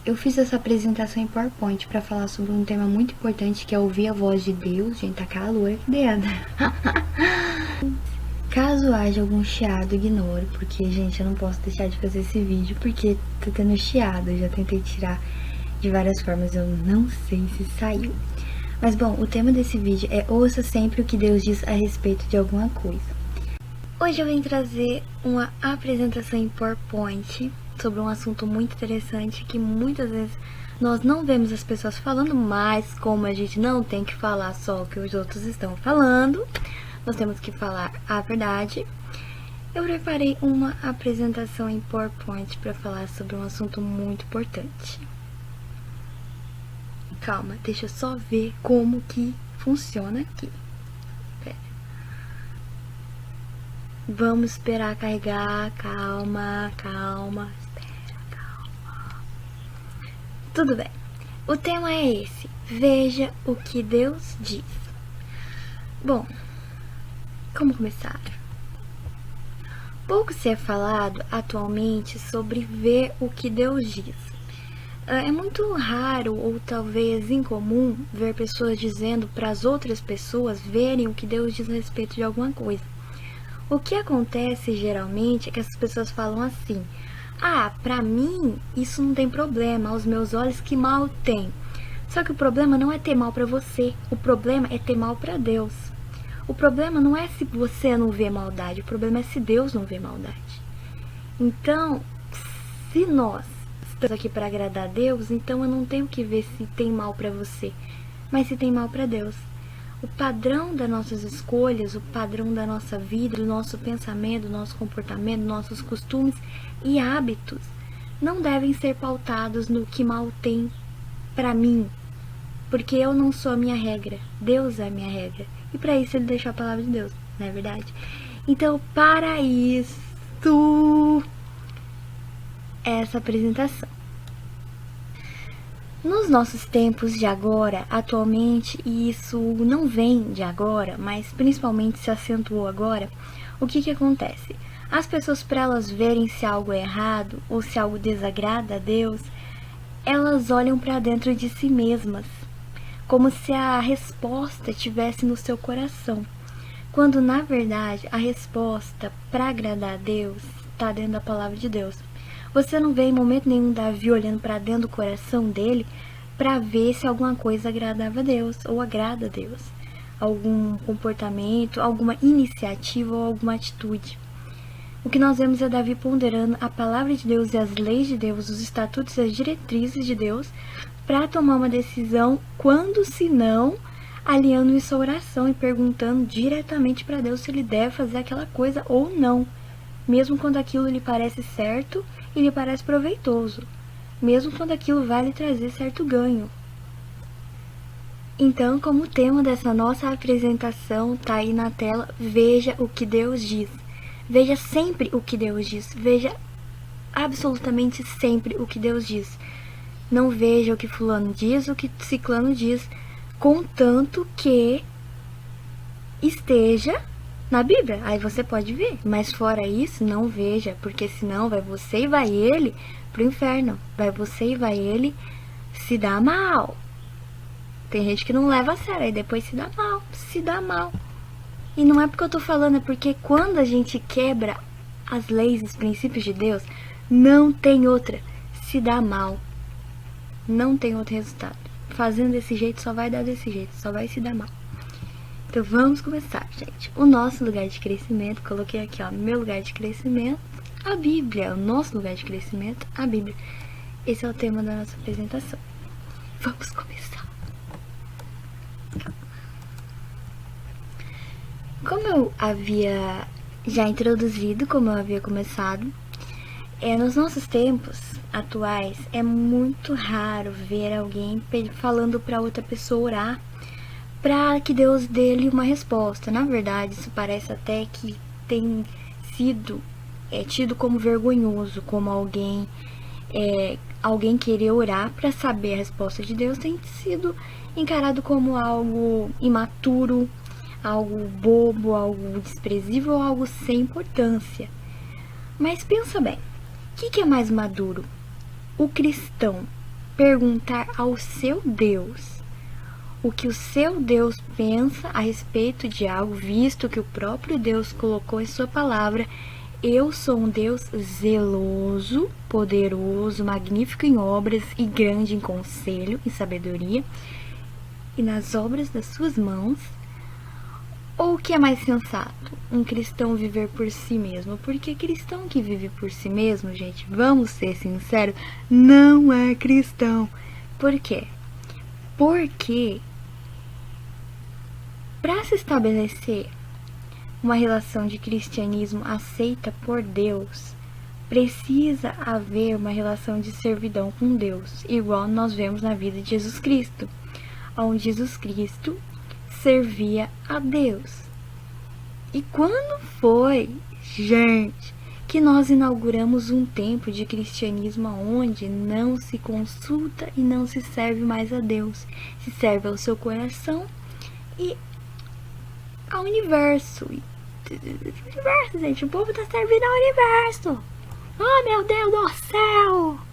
Eu fiz essa apresentação em PowerPoint para falar sobre um tema muito importante, que é ouvir a voz de Deus. Gente, tá calor aqui dentro. Caso haja algum chiado, ignoro, porque, gente, eu não posso deixar de fazer esse vídeo, porque tá tendo chiado. Eu já tentei tirar de várias formas, eu não sei se saiu. Mas, bom, o tema desse vídeo é ouça sempre o que Deus diz a respeito de alguma coisa. Hoje eu vim trazer uma apresentação em PowerPoint sobre um assunto muito interessante que muitas vezes nós não vemos as pessoas falando, mas como a gente não tem que falar só o que os outros estão falando, nós temos que falar a verdade. Eu preparei uma apresentação em PowerPoint para falar sobre um assunto muito importante. Calma, deixa eu só ver como que funciona aqui. Pera. Vamos esperar carregar, calma, espera, calma. Tudo bem, o tema é esse, veja o que Deus diz. Bom, como começar? Pouco se é falado atualmente sobre ver o que Deus diz. É muito raro ou talvez incomum ver pessoas dizendo para as outras pessoas verem o que Deus diz a respeito de alguma coisa. O que acontece geralmente é que essas pessoas falam assim: ah, pra mim isso não tem problema, aos meus olhos que mal tem. Só que o problema não é ter mal pra você, o problema é ter mal pra Deus. O problema não é se você não vê maldade, o problema é se Deus não vê maldade. Então, se nós estamos aqui para agradar a Deus, então eu não tenho que ver se tem mal para você, mas se tem mal para Deus. O padrão das nossas escolhas, o padrão da nossa vida, do nosso pensamento, do nosso comportamento, nossos costumes e hábitos não devem ser pautados no que mal tem para mim, porque eu não sou a minha regra, Deus é a minha regra. E para isso ele deixou a palavra de Deus, não é verdade? Então, para isso, essa apresentação. Nos nossos tempos de agora, atualmente, e isso não vem de agora, mas principalmente se acentuou agora, o que acontece? As pessoas, para elas verem se algo é errado ou se algo desagrada a Deus, elas olham para dentro de si mesmas, como se a resposta estivesse no seu coração, quando na verdade a resposta para agradar a Deus está dentro da palavra de Deus. Você não vê em momento nenhum Davi olhando para dentro do coração dele para ver se alguma coisa agradava a Deus ou agrada a Deus, algum comportamento, alguma iniciativa ou alguma atitude. O que nós vemos é Davi ponderando a palavra de Deus e as leis de Deus, os estatutos e as diretrizes de Deus para tomar uma decisão, quando se não, alinhando isso à oração e perguntando diretamente para Deus se ele deve fazer aquela coisa ou não, mesmo quando aquilo lhe parece certo e lhe parece proveitoso, mesmo quando aquilo vai lhe trazer certo ganho. Então, como o tema dessa nossa apresentação está aí na tela, veja o que Deus diz. Veja sempre o que Deus diz. Veja absolutamente sempre o que Deus diz. Não veja o que fulano diz, o que ciclano diz, contanto que esteja na Bíblia. Aí você pode ver, mas fora isso, não veja, porque senão vai você e vai ele pro inferno. Vai você e vai ele se dar mal. Tem gente que não leva a sério, aí depois se dá mal. E não é porque eu tô falando, é porque quando a gente quebra as leis, os princípios de Deus, não tem outra, se dá mal. Não tem outro resultado. Fazendo desse jeito, só vai dar desse jeito, só vai se dar mal. Então vamos começar, gente. O nosso lugar de crescimento, coloquei aqui, ó, meu lugar de crescimento, a Bíblia. O nosso lugar de crescimento, a Bíblia. Esse é o tema da nossa apresentação. Vamos começar. Como eu havia já introduzido, como eu havia começado, nos nossos tempos atuais é muito raro ver alguém falando para outra pessoa orar para que Deus dê-lhe uma resposta. Na verdade, isso parece até que tem sido tido como vergonhoso, como alguém querer orar para saber a resposta de Deus tem sido encarado como algo imaturo, algo bobo, algo desprezível, algo sem importância. Mas pensa bem, o que é mais maduro? O cristão perguntar ao seu Deus o que o seu Deus pensa a respeito de algo, visto que o próprio Deus colocou em sua palavra: eu sou um Deus zeloso, poderoso, magnífico em obras e grande em conselho e sabedoria, e nas obras das suas mãos. Ou o que é mais sensato? Um cristão viver por si mesmo? Porque cristão que vive por si mesmo, gente, vamos ser sinceros, não é cristão. Por quê? Porque para se estabelecer uma relação de cristianismo aceita por Deus, precisa haver uma relação de servidão com Deus, igual nós vemos na vida de Jesus Cristo, onde Jesus Cristo servia a Deus. E quando foi, gente, que nós inauguramos um tempo de cristianismo onde não se consulta e não se serve mais a Deus, se serve ao seu coração e ao universo. Universo, gente, o povo tá servindo ao universo. Oh, meu Deus do céu!